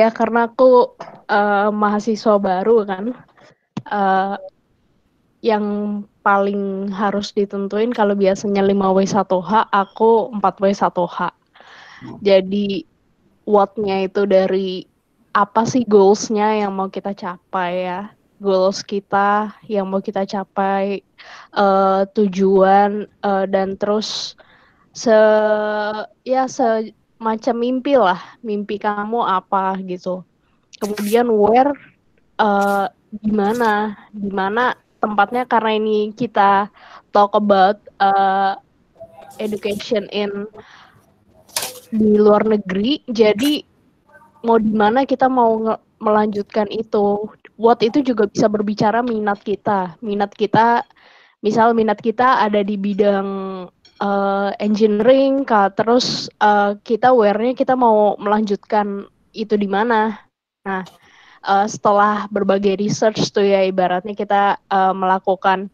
ya, karena aku mahasiswa baru kan. Uh, yang paling harus ditentuin kalau biasanya 5W1H, aku 4W1H. Jadi what-nya itu dari apa sih goals-nya yang mau kita capai ya. Goals kita yang mau kita capai, tujuan, dan terus semacam mimpi lah, mimpi kamu apa gitu. Kemudian where, di mana tempatnya, karena ini kita talk about education di luar negeri, jadi mau di mana kita mau melanjutkan itu. What itu juga bisa berbicara minat kita. Minat kita ada di bidang engineering, terus kita aware-nya kita mau melanjutkan itu di mana. Nah, setelah berbagai research tuh ya, ibaratnya kita melakukan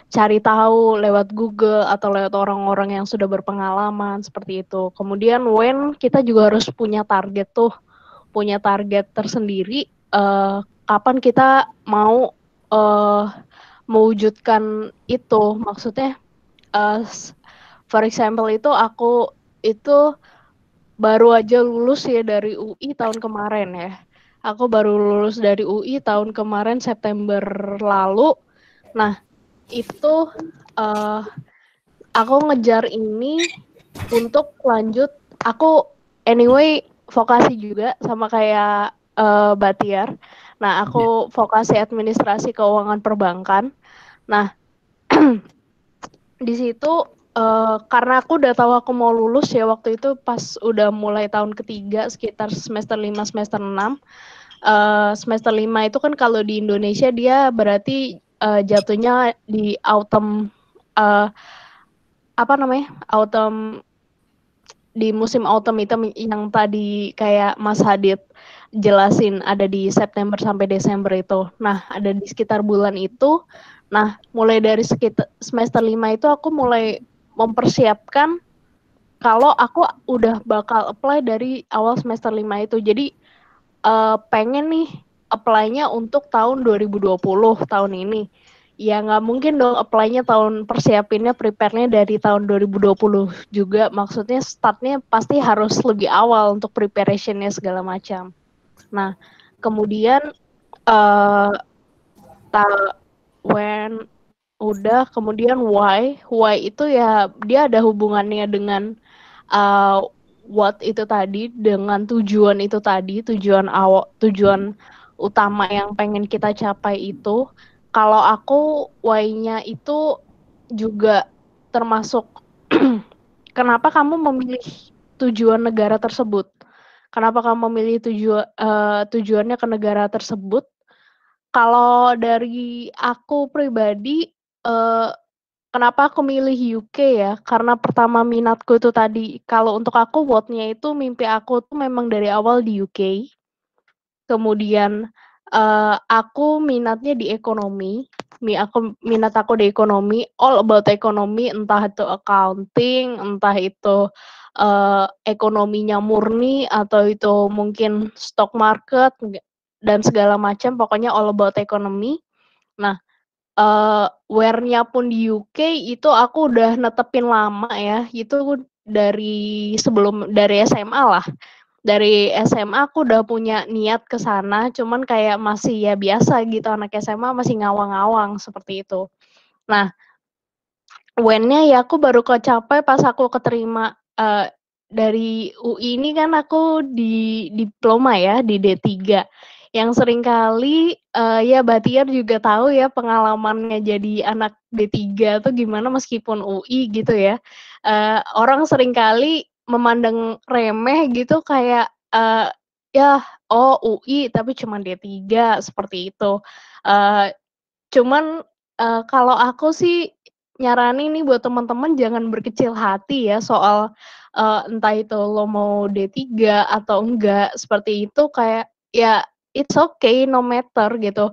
cari tahu lewat Google atau lewat orang-orang yang sudah berpengalaman seperti itu. Kemudian when kita juga harus punya target tersendiri, kapan kita mau mewujudkan itu. Maksudnya, for example itu aku itu baru aja lulus ya dari UI tahun kemarin ya. Aku baru lulus dari UI tahun kemarin September lalu. Nah, itu aku ngejar ini untuk lanjut. Aku anyway vokasi juga sama kayak Batiar. Nah, aku vokasi administrasi keuangan perbankan. Nah, di situ karena aku udah tahu aku mau lulus ya, waktu itu pas udah mulai tahun ketiga sekitar semester 5 semester 6. Semester 5 itu kan kalau di Indonesia dia berarti jatuhnya di autumn, autumn, di musim autumn itu yang tadi kayak Mas Hadid jelasin, ada di September sampai Desember itu. Nah, ada di sekitar bulan itu. Nah, mulai dari sekitar semester 5 itu aku mulai mempersiapkan kalau aku udah bakal apply dari awal semester 5 itu. Jadi pengen nih apply-nya untuk tahun 2020, tahun ini. Ya nggak mungkin dong apply-nya persiapinnya, prepare-nya dari tahun 2020 juga. Maksudnya start-nya pasti harus lebih awal untuk preparation-nya segala macam. Nah, kemudian when udah, kemudian why itu ya dia ada hubungannya dengan what itu tadi, dengan tujuan itu tadi, tujuan utama yang pengen kita capai itu. Kalau aku why-nya itu juga termasuk kenapa kamu memilih tujuan negara tersebut? Kenapa kamu memilih tujuannya ke negara tersebut? Kalau dari aku pribadi, kenapa aku milih UK ya, karena pertama minatku itu tadi, kalau untuk aku what-nya itu mimpi aku tuh memang dari awal di UK. Kemudian, aku minatnya di ekonomi, minat aku di ekonomi, all about ekonomi, entah itu accounting, entah itu, ekonominya murni, atau itu mungkin stock market, dan segala macam, pokoknya all about ekonomi. Nah, where-nya pun di UK itu aku udah netepin lama ya, itu dari SMA lah. Dari SMA aku udah punya niat ke sana, cuman kayak masih ya biasa gitu, anak SMA masih ngawang-ngawang seperti itu. Nah, when-nya ya aku baru kecapai pas aku keterima dari UI ini kan aku di diploma ya, di D3. Yang seringkali ya Batiar juga tahu ya pengalamannya jadi anak D3 tuh gimana meskipun UI gitu ya. Orang seringkali memandang remeh gitu kayak ya oh UI tapi cuma D3 seperti itu. Cuman kalau aku sih nyaranin nih buat teman-teman jangan berkecil hati ya soal entah itu lo mau D3 atau enggak, seperti itu kayak ya it's okay no matter gitu.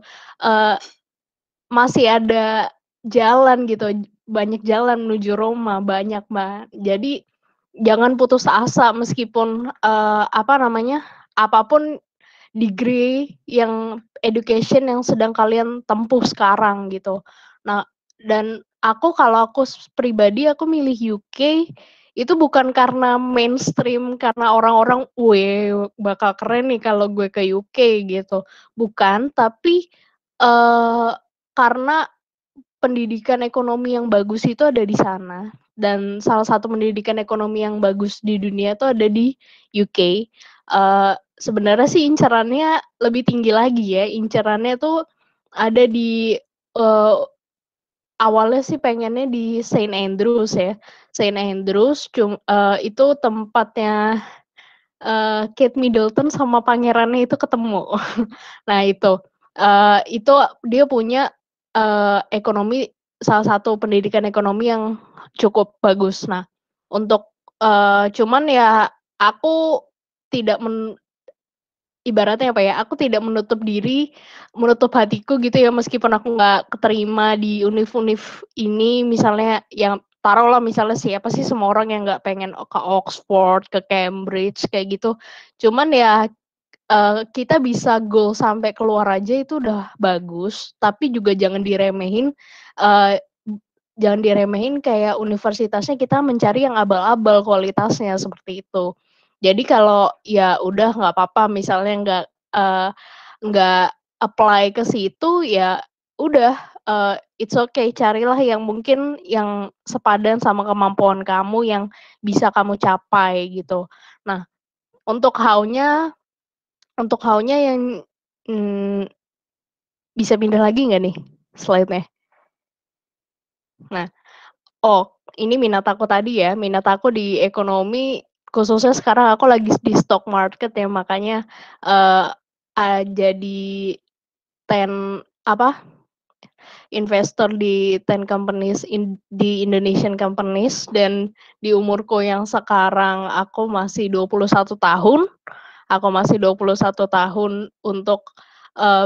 Masih ada jalan gitu, banyak jalan menuju Roma, banyak, Mbak. Jadi jangan putus asa meskipun, apapun degree yang education yang sedang kalian tempuh sekarang gitu. Nah, dan kalau aku pribadi aku milih UK itu bukan karena mainstream, karena orang-orang, "Weh, bakal keren nih kalau gue ke UK," gitu. Bukan, tapi, eee, karena pendidikan ekonomi yang bagus itu ada di sana, dan salah satu pendidikan ekonomi yang bagus di dunia itu ada di UK. Sebenarnya sih incerannya lebih tinggi lagi ya, incerannya tuh ada di, eee, awalnya sih pengennya di Saint Andrews ya. Saint Andrews itu tempatnya, Kate Middleton sama pangerannya itu ketemu. Nah itu dia punya, ekonomi salah satu pendidikan ekonomi yang cukup bagus. Nah, untuk, cuman ya aku tidak ibaratnya apa ya, aku tidak menutup diri, menutup hatiku gitu ya, meskipun aku nggak keterima di univ-univ ini, misalnya yang taruhlah misalnya siapa sih semua orang yang nggak pengen ke Oxford, ke Cambridge, kayak gitu. Cuman ya kita bisa goal sampai keluar aja itu udah bagus, tapi juga eee, jangan diremehin kayak universitasnya kita mencari yang abal-abal kualitasnya, seperti itu. Jadi kalau ya udah nggak apa-apa misalnya nggak apply ke situ, ya udah, it's okay, carilah yang mungkin yang sepadan sama kemampuan kamu, yang bisa kamu capai gitu. Nah, untuk how-nya yang, mmm, bisa pindah lagi nggak nih slide-nya? Nah, ini minat aku tadi ya, minat aku di ekonomi, khususnya sekarang aku lagi di stock market ya, makanya, eee, jadi apa, investor di 10 companies di Indonesian companies, dan di umurku yang sekarang aku masih 21 tahun untuk,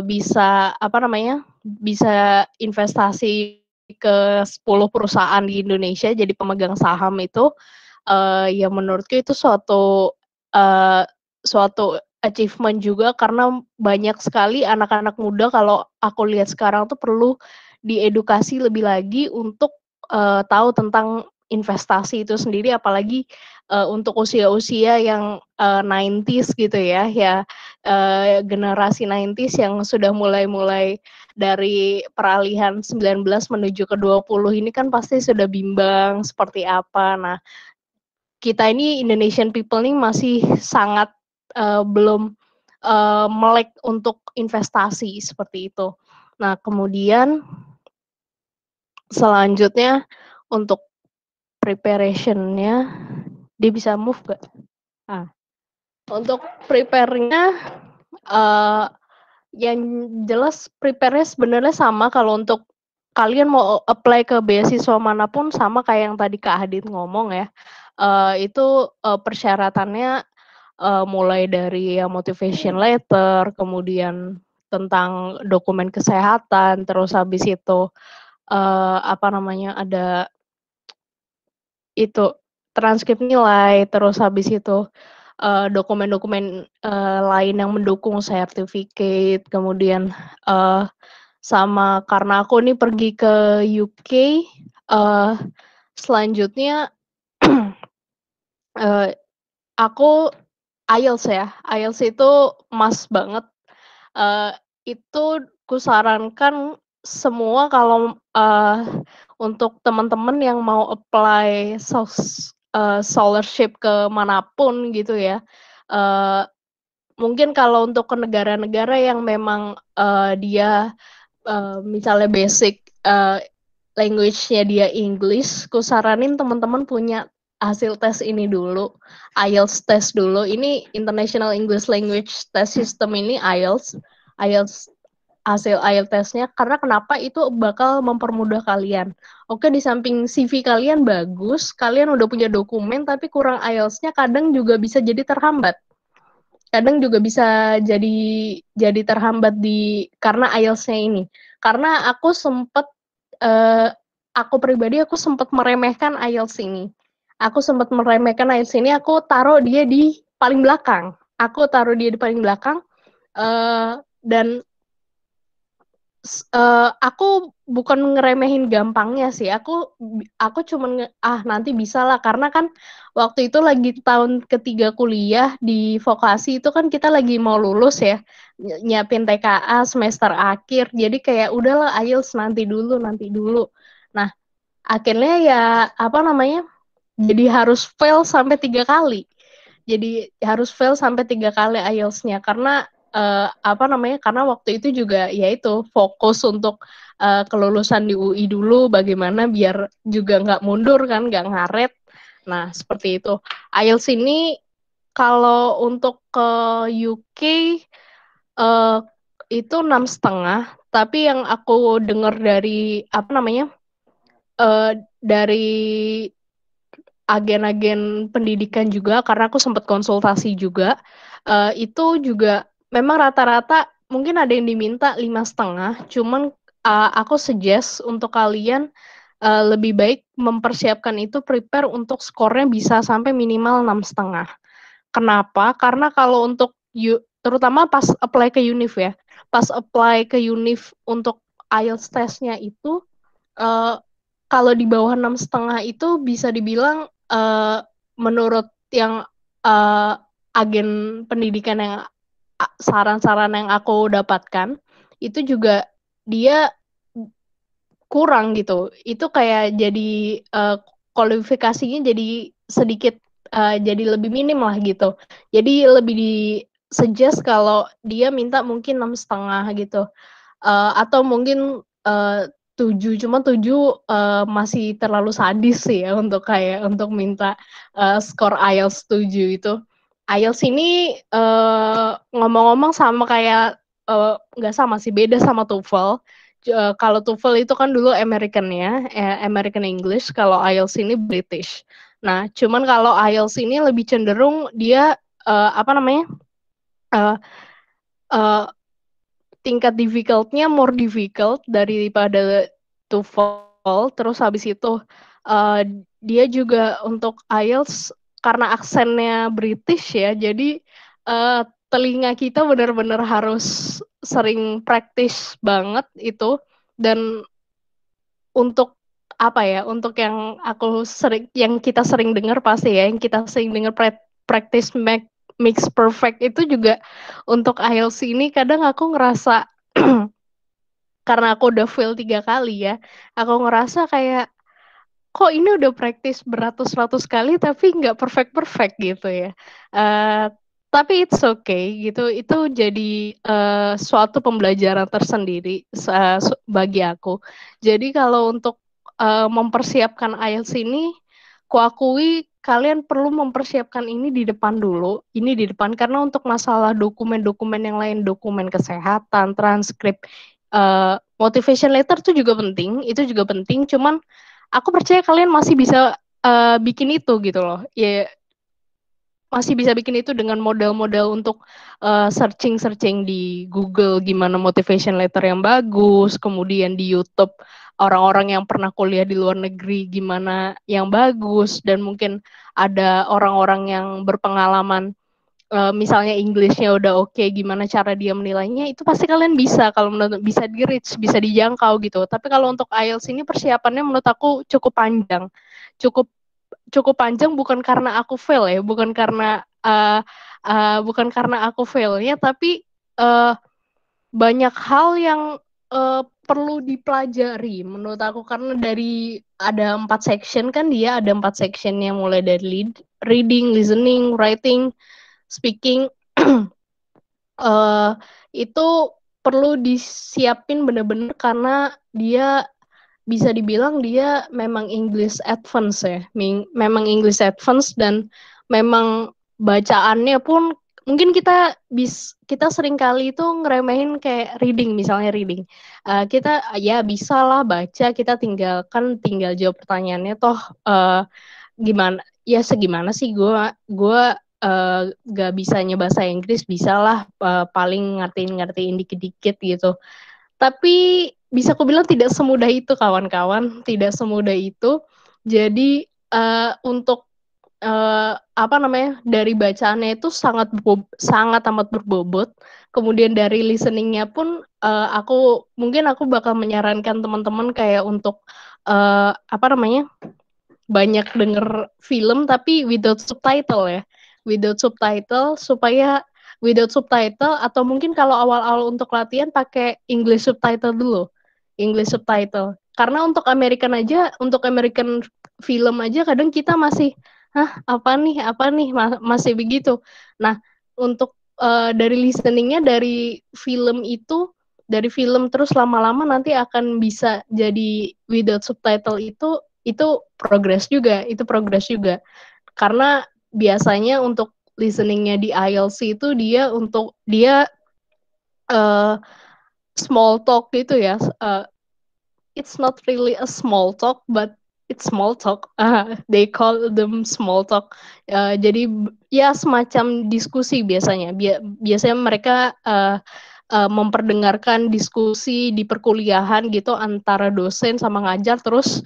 bisa apa namanya, bisa investasi ke 10 perusahaan di Indonesia jadi pemegang saham itu, ya menurutku itu eee, suatu achievement juga, karena banyak sekali anak-anak muda kalau aku lihat sekarang tuh perlu diedukasi lebih lagi untuk, tahu tentang investasi itu sendiri, apalagi, untuk usia-usia yang, 90s gitu ya, generasi 90s yang sudah mulai-mulai dari peralihan 19 menuju ke 20 ini kan pasti sudah bimbang seperti apa. Nah, kita ini Indonesian people nih masih sangat, belum, melek untuk investasi, seperti itu. Nah, kemudian selanjutnya untuk preparation-nya, dia bisa move nggak? Nah, untuk prepare-nya, eee, yang jelas prepare-nya sebenarnya sama kalau untuk kalian mau apply ke beasiswa manapun, sama kayak yang tadi Kak Hadid ngomong ya, itu, persyaratannya, mulai dari ya motivation letter, kemudian tentang dokumen kesehatan, terus habis itu, apa namanya, ada itu, transkrip nilai, terus habis itu, dokumen-dokumen, lain yang mendukung sertifikat, kemudian, eee, sama karena aku nih pergi ke UK, eee, selanjutnya, eee, aku IELTS ya, IELTS itu must banget, eee, itu kusarankan semua kalau, untuk teman-teman yang mau apply scholarship ke manapun gitu ya, eee, mungkin kalau untuk ke negara-negara yang memang, dia, misalnya basic, language-nya dia English, kusaranin teman-teman punya hasil tes ini dulu, IELTS test dulu. Ini International English Language Test System ini IELTS hasil IELTS test-nya, karena kenapa, itu bakal mempermudah kalian. Oke, di samping CV kalian bagus, kalian udah punya dokumen, tapi kurang IELTS-nya kadang juga bisa jadi terhambat. Kadang juga bisa jadi terhambat karena IELTS-nya ini. Karena aku pribadi aku sempet meremehkan IELTS ini. Aku sempat meremehkan IELTS ini, aku taruh dia di paling belakang. Dan aku bukan ngeremehin gampangnya sih, aku cuman nanti bisa lah, karena kan waktu itu lagi tahun ketiga kuliah di vokasi itu kan kita lagi mau lulus ya, nyiapin TKA semester akhir, jadi kayak udahlah IELTS nanti dulu. Nah, akhirnya ya, apa namanya, jadi harus fail sampai 3 kali. Jadi harus fail sampai 3 kali IELTS-nya karena apa namanya, karena waktu itu juga ya itu fokus untuk kelulusan di UI dulu, bagaimana biar juga nggak mundur kan, nggak ngaret. Nah, seperti itu. IELTS ini kalau untuk ke UK uh, itu 6,5, tapi yang aku dengar dari apa namanya, dari agen-agen pendidikan juga, karena aku sempat konsultasi juga, itu juga memang rata-rata mungkin ada yang diminta 5,5, cuman aku suggest untuk kalian lebih baik mempersiapkan itu, prepare untuk skornya bisa sampai minimal 6,5. Kenapa? Karena kalau untuk terutama pas apply ke univ ya, pas apply ke univ untuk IELTS testnya itu, uh, kalau di bawah 6,5 itu bisa dibilang menurut yang uh, agen pendidikan yang saran-saran yang aku dapatkan, itu juga dia kurang gitu. Itu kayak jadi kualifikasinya jadi sedikit jadi lebih minim lah gitu. Jadi lebih di suggest kalau dia minta mungkin 6,5 gitu. Atau mungkin 7, cuma 7 masih terlalu sadis sih ya untuk kayak untuk minta skor IELTS 7 itu. IELTS ini ngomong-ngomong sama kayak nggak sama sih, beda sama TOEFL. Kalau TOEFL itu kan dulu American ya, American English, kalau IELTS ini British. Nah, cuman kalau IELTS ini lebih cenderung dia apa namanya, uh, uh, tingkat difficult-nya more difficult daripada TOEFL. Terus habis itu uh, dia juga untuk IELTS karena aksennya British ya, jadi telinga kita benar-benar harus sering practice banget itu. Dan untuk apa ya, untuk yang kita sering dengar pasti ya, yang kita sering dengar practice makes perfect itu juga untuk IELTS ini kadang aku ngerasa karena aku udah fail 3 kali ya, aku ngerasa kayak kok ini udah praktis beratus-ratus kali tapi nggak perfect-perfect gitu ya. Uh, tapi it's okay gitu, itu jadi suatu pembelajaran tersendiri bagi aku. Jadi kalau untuk mempersiapkan IELTS ini, kuakui kalian perlu mempersiapkan ini di depan dulu, karena untuk masalah dokumen-dokumen yang lain, dokumen kesehatan, transkrip, motivation letter itu juga penting, cuman aku percaya kalian masih bisa bikin itu gitu loh. Ya, masih bisa bikin itu dengan model-model untuk searching di Google gimana motivation letter yang bagus, kemudian di YouTube orang-orang yang pernah kuliah di luar negeri gimana yang bagus, dan mungkin ada orang-orang yang berpengalaman misalnya English-nya udah oke, gimana cara dia menilainya, itu pasti kalian bisa, kalau menurut bisa di reach, bisa dijangkau gitu. Tapi kalau untuk IELTS ini persiapannya menurut aku cukup panjang. Cukup cukup panjang bukan karena aku fail ya, bukan karena aku failnya, tapi uh, banyak hal yang perlu dipelajari menurut aku, karena dari ada 4 section kan, dia ada 4 section yang mulai dari reading, listening, writing, speaking. uh, itu perlu disiapin bener-bener karena dia bisa dibilang dia memang English advance ya, memang English advance, dan memang bacaannya pun mungkin kita sering kali itu ngeremehin kayak reading, misalnya reading. Kita ya bisa lah baca, kita tinggal jawab pertanyaannya, toh gimana ya, segimana sih gue gak bisanya bahasa Inggris, bisa lah paling ngertiin dikit-dikit gitu. Tapi bisa aku bilang tidak semudah itu kawan-kawan, tidak semudah itu. Jadi untuk apa namanya, dari bacaannya itu sangat amat berbobot, kemudian dari listening-nya pun, mungkin aku bakal menyarankan teman-teman kayak untuk, apa namanya, banyak denger film tapi without subtitle ya, without subtitle supaya without subtitle atau mungkin kalau awal-awal untuk latihan pakai English subtitle dulu, English subtitle. Karena untuk American film aja kadang kita masih, "Hah, apa nih?" Masih begitu. Nah, untuk, dari listening-nya dari film terus lama-lama nanti akan bisa jadi without subtitle itu progress juga. Karena biasanya untuk listening-nya di IELTS itu dia uh, small talk gitu ya. It's not really a small talk, but it's small talk. They call them small talk. Jadi ya semacam diskusi biasanya. Biasanya mereka memperdengarkan diskusi di perkuliahan gitu antara dosen sama ngajar, terus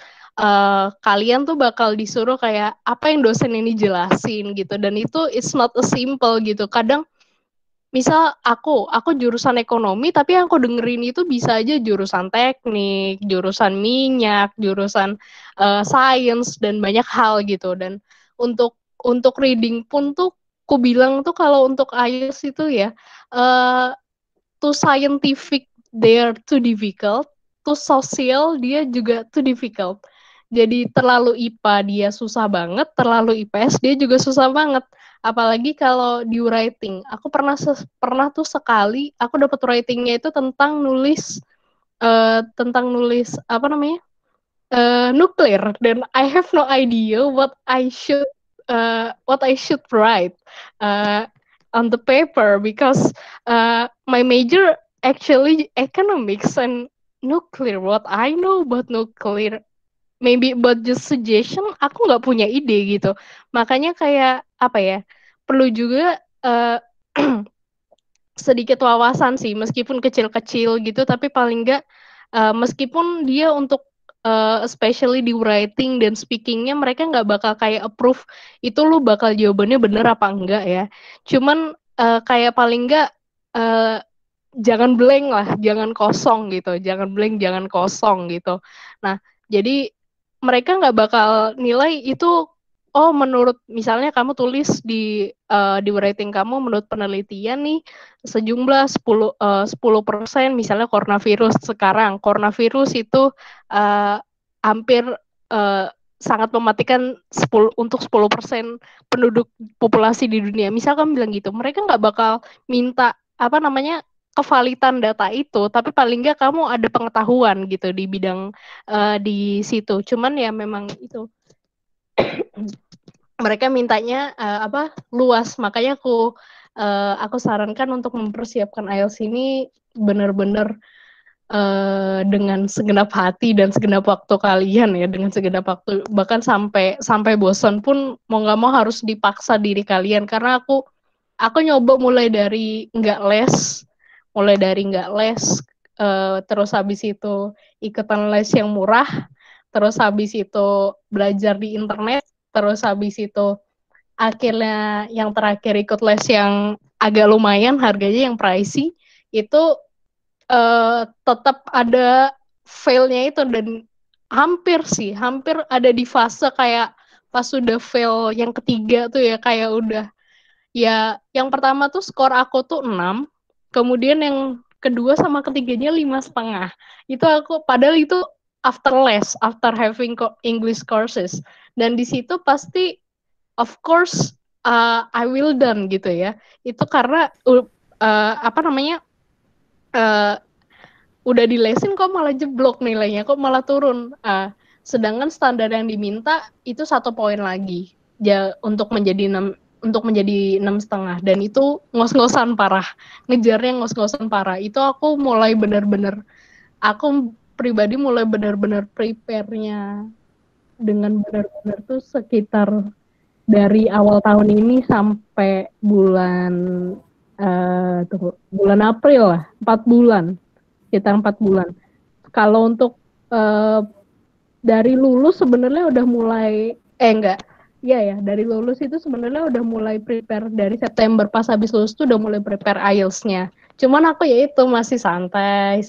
kalian tuh bakal disuruh kayak apa yang dosen ini jelasin gitu, dan itu it's not a simple gitu. Kadang misal aku jurusan ekonomi tapi yang aku dengerin itu bisa aja jurusan teknik, jurusan minyak, jurusan sains dan banyak hal gitu. Dan untuk reading pun tuh aku bilang tuh kalau untuk IELTS itu ya, too scientific they're too difficult, too social dia juga too difficult. Jadi terlalu IPA dia susah banget, terlalu IPS dia juga susah banget. Apalagi kalau di writing. Aku pernah tuh sekali aku dapat writingnya itu tentang nulis apa namanya? Nuklir, dan I have no idea what I should write uh, on the paper because my major actually economics and nuclear. What I know about nuclear, maybe about just suggestion, aku nggak punya ide gitu. Makanya kayak apa ya? Perlu juga sedikit wawasan sih, meskipun kecil-kecil gitu, tapi paling nggak meskipun dia untuk especially di writing dan speakingnya mereka nggak bakal kayak approve itu lu bakal jawabannya bener apa enggak ya. Cuman kayak paling nggak uh, jangan blank lah, jangan kosong gitu, jangan blank, jangan kosong gitu. Nah, jadi mereka nggak bakal nilai itu. Oh, menurut misalnya kamu tulis di writing kamu menurut penelitian nih sejumlah 10% misalnya coronavirus sekarang. Coronavirus itu hampir uh, sangat mematikan untuk 10% penduduk populasi di dunia. Misal kamu bilang gitu, mereka nggak bakal minta apa namanya kevalitan data itu, tapi paling nggak kamu ada pengetahuan gitu di bidang di situ. Cuman ya memang itu mereka mintanya luas, makanya aku sarankan untuk mempersiapkan IELTS ini benar-benar dengan segenap hati dan segenap waktu kalian ya, dengan segenap waktu, bahkan sampai bosan pun mau nggak mau harus dipaksa diri kalian. Karena aku nyoba mulai dari nggak les, terus habis itu ikutan les yang murah, terus habis itu belajar di internet, terus habis itu akhirnya yang terakhir ikut les yang agak lumayan harganya yang pricey. Itu tetap ada failnya itu, dan hampir ada di fase kayak pas sudah fail yang ketiga tuh ya, kayak udah ya, yang pertama tuh skor aku tuh 6, kemudian yang kedua sama ketiganya 5,5. Itu padahal itu after having English courses, dan di situ pasti of course I will done gitu ya. Itu karena apa namanya, uh, udah dilesin kok malah jeblok nilainya, kok malah turun. Sedangkan standar yang diminta itu 1 poin lagi ya, untuk menjadi 6,5, dan itu ngos-ngosan parah, ngejarnya ngos-ngosan parah. Itu aku pribadi mulai benar-benar prepare-nya dengan benar-benar tuh sekitar dari awal tahun ini sampai bulan April lah, 4 bulan, sekitar 4 bulan. Kalau untuk dari lulus sebenarnya udah mulai enggak, Iya ya, dari lulus itu sebenarnya udah mulai prepare dari September pas habis lulus tuh udah mulai prepare IELTS-nya. Cuman aku ya itu masih santai.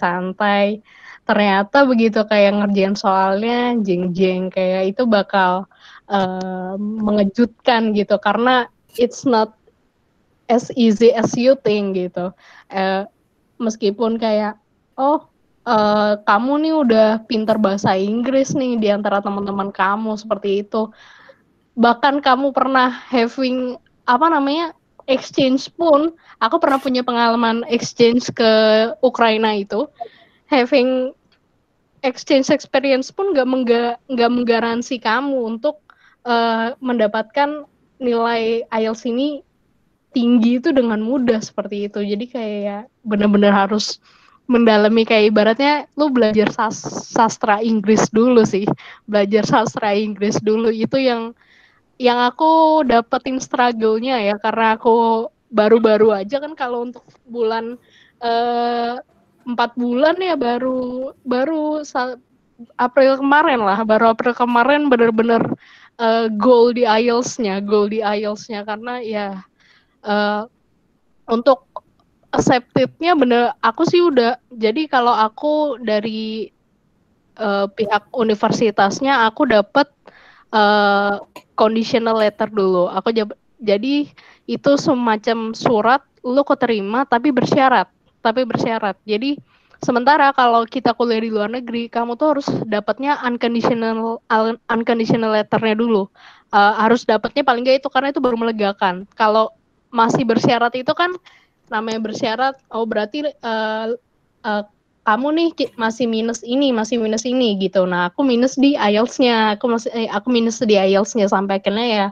Ternyata begitu kayak ngerjain soalnya jeng-jeng kayak itu bakal mengejutkan gitu karena it's not as easy as you think gitu. Meskipun kayak kamu nih udah pinter bahasa Inggris nih di antara teman-teman kamu seperti itu. Bahkan kamu pernah having exchange pun, aku pernah punya pengalaman exchange ke Ukraina itu, having exchange experience pun nggak menggaransi kamu untuk mendapatkan nilai IELTS ini tinggi itu dengan mudah seperti itu. Jadi kayak benar-benar harus mendalami kayak ibaratnya lu belajar sastra Inggris dulu sih. Belajar sastra Inggris dulu itu yang aku dapetin struggle-nya ya karena aku baru-baru aja kan kalau untuk bulan 4 bulan ya baru April kemarin lah, baru April kemarin bener-bener goal di IELTS-nya karena ya untuk accepted-nya bener aku sih udah jadi kalau aku dari pihak universitasnya aku dapat conditional letter dulu. Jadi itu semacam surat lu keterima tapi bersyarat. Jadi sementara kalau kita kuliah di luar negeri, kamu tuh harus dapatnya unconditional letternya dulu. Harus dapatnya paling nggak itu karena itu baru melegakan. Kalau masih bersyarat itu kan namanya bersyarat, berarti kamu nih masih minus ini gitu. Nah, aku minus di IELTS-nya. Aku minus di IELTS-nya sampai akhirnya ya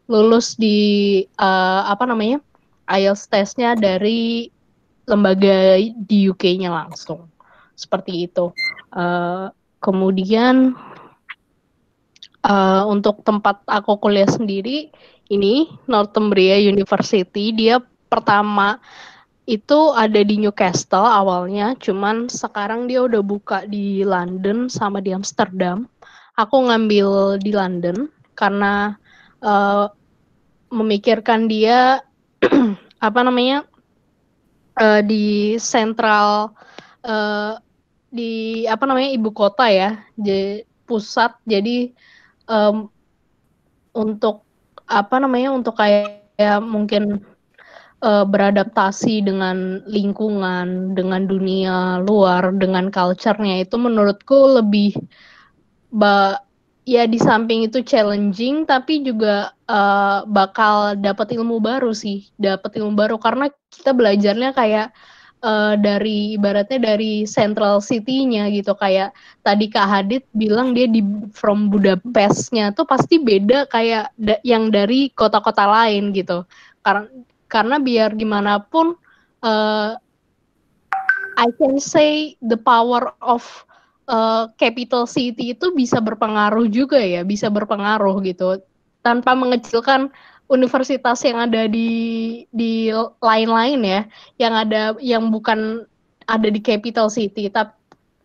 lulus di IELTS testnya dari lembaga di UK-nya langsung. Seperti itu. Kemudian untuk tempat aku kuliah sendiri ini Northumbria University, dia pertama itu ada di Newcastle awalnya, cuman sekarang dia udah buka di London sama di Amsterdam. Aku ngambil di London karena memikirkan dia di sentral di ibu kota ya, pusat. Jadi untuk untuk kayak mungkin beradaptasi dengan lingkungan, dengan dunia luar, dengan culture-nya itu menurutku lebih ya di samping itu challenging tapi juga bakal dapat ilmu baru karena kita belajarnya kayak ibaratnya dari central city-nya gitu, kayak tadi Kak Hadid bilang dia from Budapest-nya tuh pasti beda kayak yang dari kota-kota lain gitu. Karena biar gimana pun I can say the power of capital city itu bisa berpengaruh gitu tanpa mengecilkan universitas yang ada di lain-lain ya, yang bukan ada di capital city. Tapi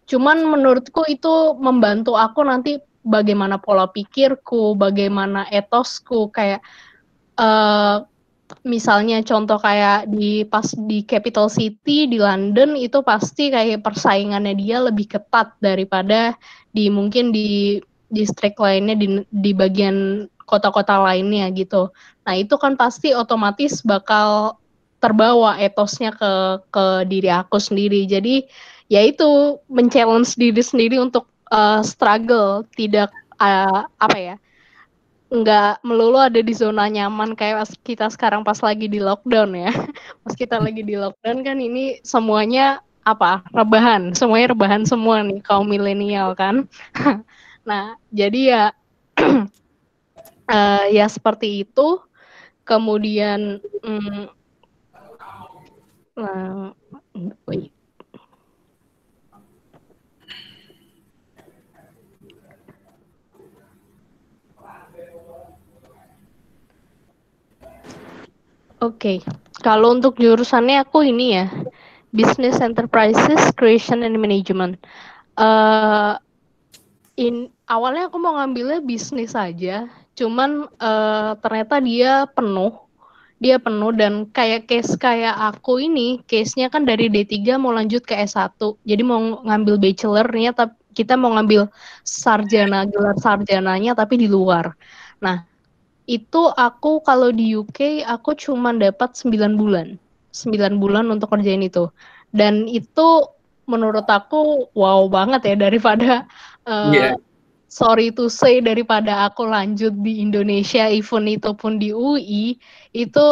cuman menurutku itu membantu aku nanti bagaimana pola pikirku, bagaimana etosku, kayak misalnya contoh kayak pas di capital city di London itu pasti kayak persaingannya dia lebih ketat daripada mungkin di distrik lainnya di bagian kota-kota lainnya gitu. Nah, itu kan pasti otomatis bakal terbawa etosnya ke diri aku sendiri. Jadi ya itu men-challenge diri sendiri untuk struggle, tidak nggak melulu ada di zona nyaman kayak kita sekarang pas lagi di lockdown ya. Pas kita lagi di lockdown kan ini semuanya semuanya rebahan semua nih kaum milenial kan. Nah, jadi ya ya seperti itu. Kemudian Oke, kalau untuk jurusannya aku ini ya, Business Enterprises Creation and Management. Awalnya aku mau ngambilnya bisnis aja, Cuman ternyata dia penuh dan kayak case kayak aku ini, case-nya kan dari D3 mau lanjut ke S1. Jadi mau ngambil bachelor-nya, tapi kita mau ngambil gelar sarjananya tapi di luar. Nah, itu aku kalau di UK aku cuma dapat 9 bulan. 9 bulan untuk kerjain itu. Dan itu menurut aku wow banget ya daripada Iya. sorry to say daripada aku lanjut di Indonesia even itu pun di UI itu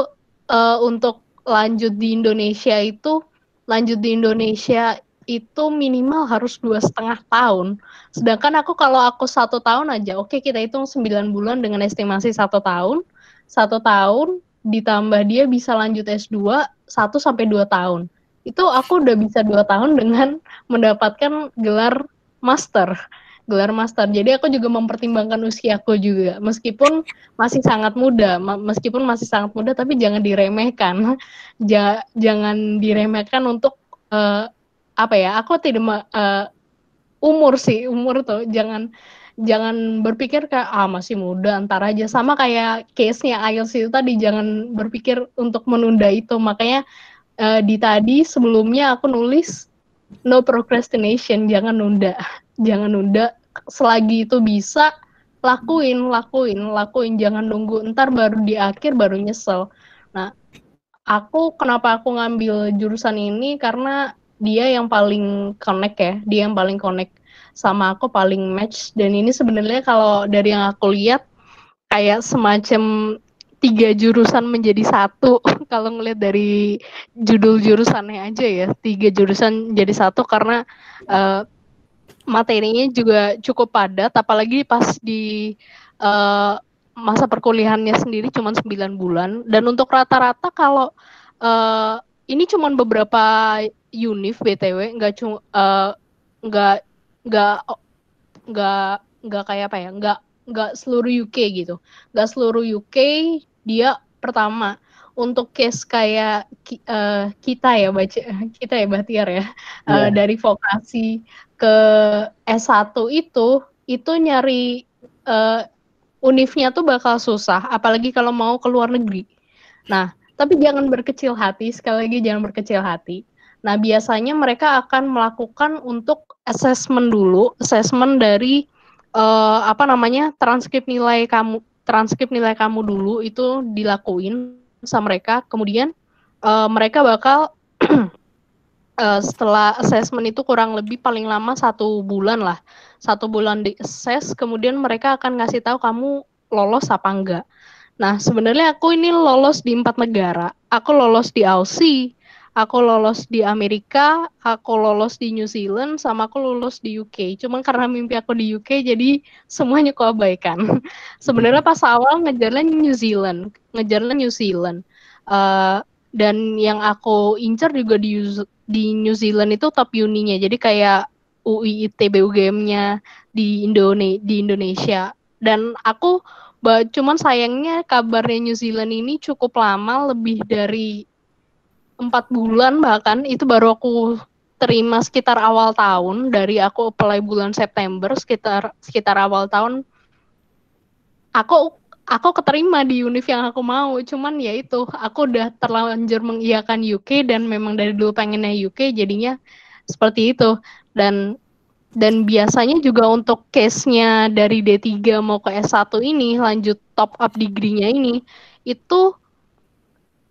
untuk lanjut di Indonesia itu minimal harus 2,5 tahun. Sedangkan kalau aku 1 tahun aja, oke kita hitung 9 bulan dengan estimasi 1 tahun, 1 tahun ditambah dia bisa lanjut S2 1 sampai 2 tahun. Itu aku udah bisa 2 tahun dengan mendapatkan gelar master. Jadi aku juga mempertimbangkan usiaku juga. Meskipun masih sangat muda, tapi jangan diremehkan. Jangan diremehkan untuk apa ya? Aku tidak umur tuh jangan berpikir kayak masih muda antar aja, sama kayak case-nya IELTS itu tadi, jangan berpikir untuk menunda itu. Makanya tadi sebelumnya aku nulis no procrastination, jangan nunda selagi itu bisa, lakuin, jangan nunggu ntar baru di akhir baru nyesel. Nah, kenapa aku ngambil jurusan ini karena dia yang paling connect sama aku, paling match. Dan ini sebenarnya kalau dari yang aku lihat kayak semacam 3 jurusan menjadi satu. Kalau ngelihat dari judul jurusannya aja ya, 3 jurusan jadi satu karena materinya juga cukup padat, apalagi pas di masa perkuliahannya sendiri cuma 9 bulan. Dan untuk rata-rata kalau ini cuma beberapa univ BTW, nggak nggak nggak kayak apa ya, nggak seluruh UK gitu, nggak seluruh UK. Dia pertama untuk case kayak kita ya Bahtiar ya, Iya. dari vokasi ke S1 itu nyari univnya tuh bakal susah, apalagi kalau mau ke luar negeri. Nah, tapi jangan berkecil hati, sekali lagi jangan berkecil hati. Nah, biasanya mereka akan melakukan untuk assessment dulu, assessment dari transkrip nilai kamu dulu itu dilakuin sama mereka. Kemudian mereka bakal setelah assessment itu kurang lebih paling lama 1 bulan lah, 1 bulan di assess, kemudian mereka akan ngasih tahu kamu lolos apa enggak. Nah, sebenarnya aku ini lolos di 4 negara. Aku lolos di Aussie, aku lolos di Amerika, aku lolos di New Zealand, sama aku lolos di UK. Cuman karena mimpi aku di UK, jadi semuanya keabaikan. Sebenarnya pas awal ngejarnya New Zealand. Uh, dan yang aku incer juga di New Zealand itu top uninya. Jadi kayak UI, ITB, UGM-nya di Indonesia. Dan aku cuman sayangnya kabarnya New Zealand ini cukup lama, lebih dari 4 bulan bahkan. Itu baru aku terima sekitar awal tahun. Dari aku apply bulan September, sekitar awal tahun aku keterima di univ yang aku mau. Cuman ya itu, aku udah terlanjur mengiyakan UK dan memang dari dulu pengennya UK, jadinya seperti itu. Dan biasanya juga untuk case-nya dari D3 mau ke S1 ini, lanjut top up degree-nya ini, itu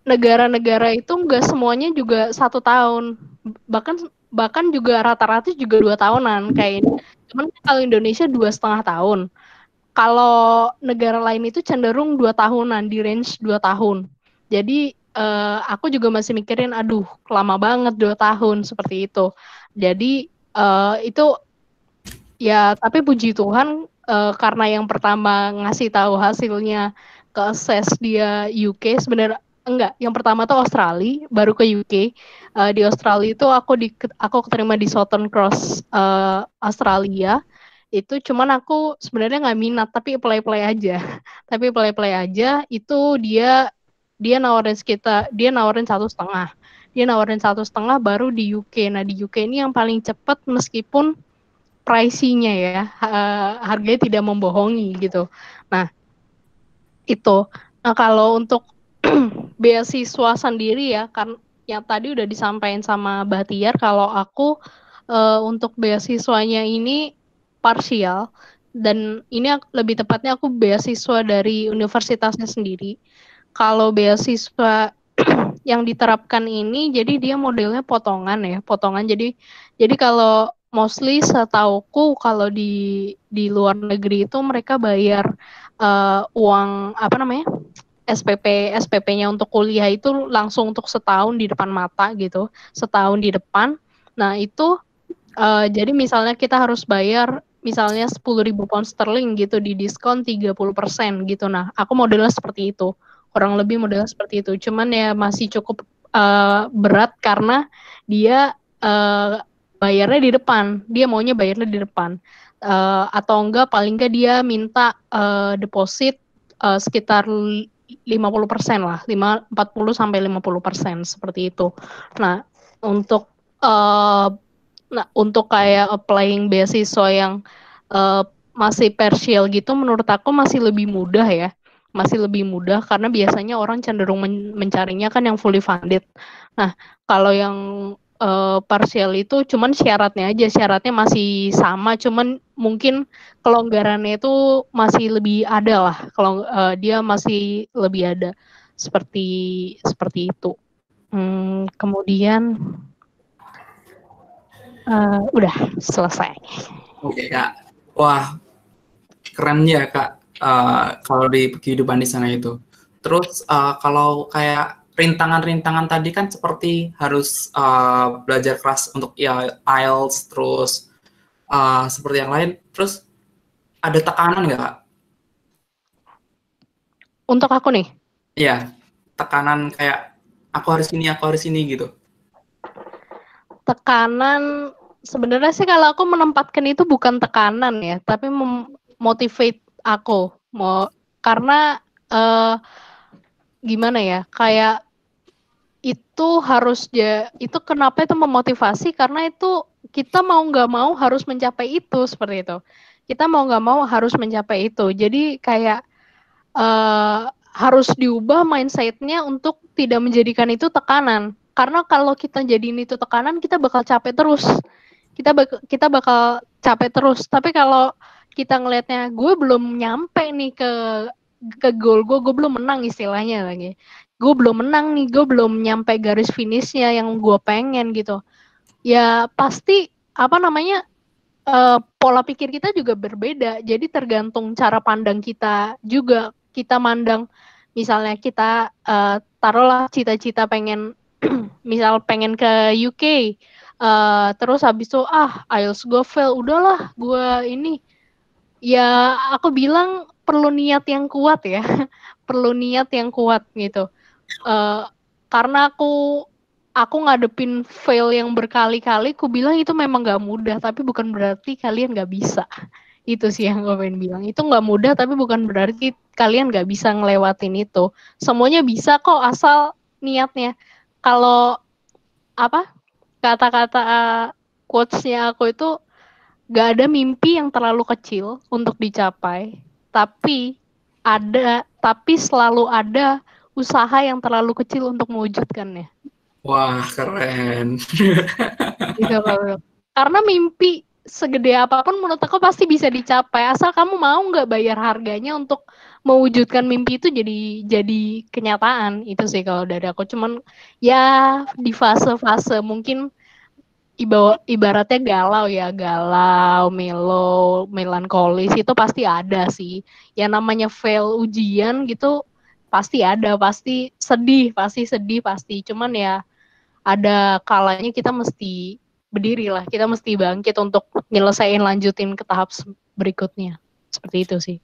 negara-negara itu nggak semuanya juga 1 tahun. Bahkan juga rata-rata juga 2 tahunan kayak ini. Cuman kalau Indonesia 2,5 tahun. Kalau negara lain itu cenderung 2 tahunan, di range 2 tahun. Jadi aku juga masih mikirin, aduh lama banget 2 tahun seperti itu. Jadi itu ya, tapi puji Tuhan karena yang pertama ngasih tahu hasilnya ke assess dia UK, sebenarnya enggak, yang pertama tuh Australia, baru ke UK. Di Australia itu aku keterima di Southern Cross Australia. Itu cuman aku sebenarnya nggak minat, tapi play aja. Tapi play aja itu dia nawarin 1,5. Dia nawarin 1,5 baru di UK. Nah, di UK ini yang paling cepat, meskipun pricey-nya ya, harganya tidak membohongi gitu. Nah, Itu. Nah, kalau untuk beasiswa sendiri ya, kan yang tadi udah disampaikan sama Bahtiar kalau aku untuk beasiswanya ini parsial dan ini lebih tepatnya aku beasiswa dari universitasnya sendiri. Kalau beasiswa yang diterapkan ini jadi dia modelnya potongan ya, potongan. Jadi kalau mostly setauku kalau di luar negeri itu mereka bayar uang apa namanya? SPP-nya untuk kuliah itu langsung untuk setahun di depan mata gitu, setahun di depan. Nah, itu jadi misalnya kita harus bayar misalnya 10.000 pound sterling gitu di diskon 30% gitu. Nah, aku modelnya seperti itu. Kurang lebih modelnya seperti itu. Cuman ya masih cukup berat karena dia bayarnya di depan. Dia maunya bayarnya di depan. Atau enggak paling enggak dia minta deposit sekitar 50% lah, 40 sampai 50% seperti itu. Nah, untuk uh, untuk kayak applying beasiswa yang uh, masih partial gitu menurut aku masih lebih mudah ya. Masih lebih mudah karena biasanya orang cenderung mencarinya kan yang fully funded. Nah, kalau yang partial itu cuman syaratnya masih sama, cuman mungkin kelonggarannya itu masih lebih ada lah. Kalau dia masih lebih ada seperti seperti itu. Kemudian udah selesai. Oke Kak, wah keren ya Kak, kalau di kehidupan di sana itu. Terus kalau kayak rintangan-rintangan tadi kan seperti harus belajar keras untuk ya IELTS, terus seperti yang lain. Terus ada tekanan nggak Kak? Untuk aku nih, Iya, tekanan kayak aku harus ini gitu. tekanan sebenarnya sih kalau aku menempatkan itu bukan tekanan ya, tapi motivate aku. Karena gimana ya, kayak itu kenapa itu memotivasi karena itu kita mau nggak mau harus mencapai itu seperti itu. Kita mau nggak mau harus mencapai itu. Jadi kayak harus diubah mindsetnya untuk tidak menjadikan itu tekanan. Karena kalau kita jadiin itu tekanan, kita bakal capek terus. Kita bakal capek terus. Tapi kalau kita ngelihatnya, gue belum nyampe nih ke goal gue belum menang istilahnya lagi. Gue belum menang nih, gue belum nyampe garis finishnya yang gue pengen gitu. Ya pasti apa namanya pola pikir kita juga berbeda. Jadi tergantung cara pandang kita juga. Kita mandang, misalnya kita taruhlah cita-cita pengen, misal pengen ke UK, terus habis itu IELTS gue fail, udahlah gue ini. Ya aku bilang perlu niat yang kuat ya, perlu niat yang kuat gitu. Uh, karena aku ngadepin fail yang berkali-kali, aku bilang itu memang gak mudah, tapi bukan berarti kalian gak bisa. Itu sih yang gue pengen bilang. Itu gak mudah, tapi bukan berarti kalian gak bisa ngelewatin itu. Semuanya bisa kok, asal niatnya. Kalau apa kata-kata quotes-nya aku itu, gak ada mimpi yang terlalu kecil untuk dicapai, tapi selalu ada usaha yang terlalu kecil untuk mewujudkannya. Wah, keren. Gitu kalau. Karena mimpi segede apapun menurut aku pasti bisa dicapai asal kamu mau nggak bayar harganya untuk mewujudkan mimpi itu jadi kenyataan. Itu sih kalau dari aku, cuman ya di fase-fase mungkin ibaratnya galau, melo, melankolis itu pasti ada sih. Yang namanya fail ujian gitu pasti sedih pasti. Cuman ya ada kalanya kita mesti berdiri lah, kita mesti bangkit untuk nyelesain lanjutin ke tahap berikutnya. Seperti itu sih.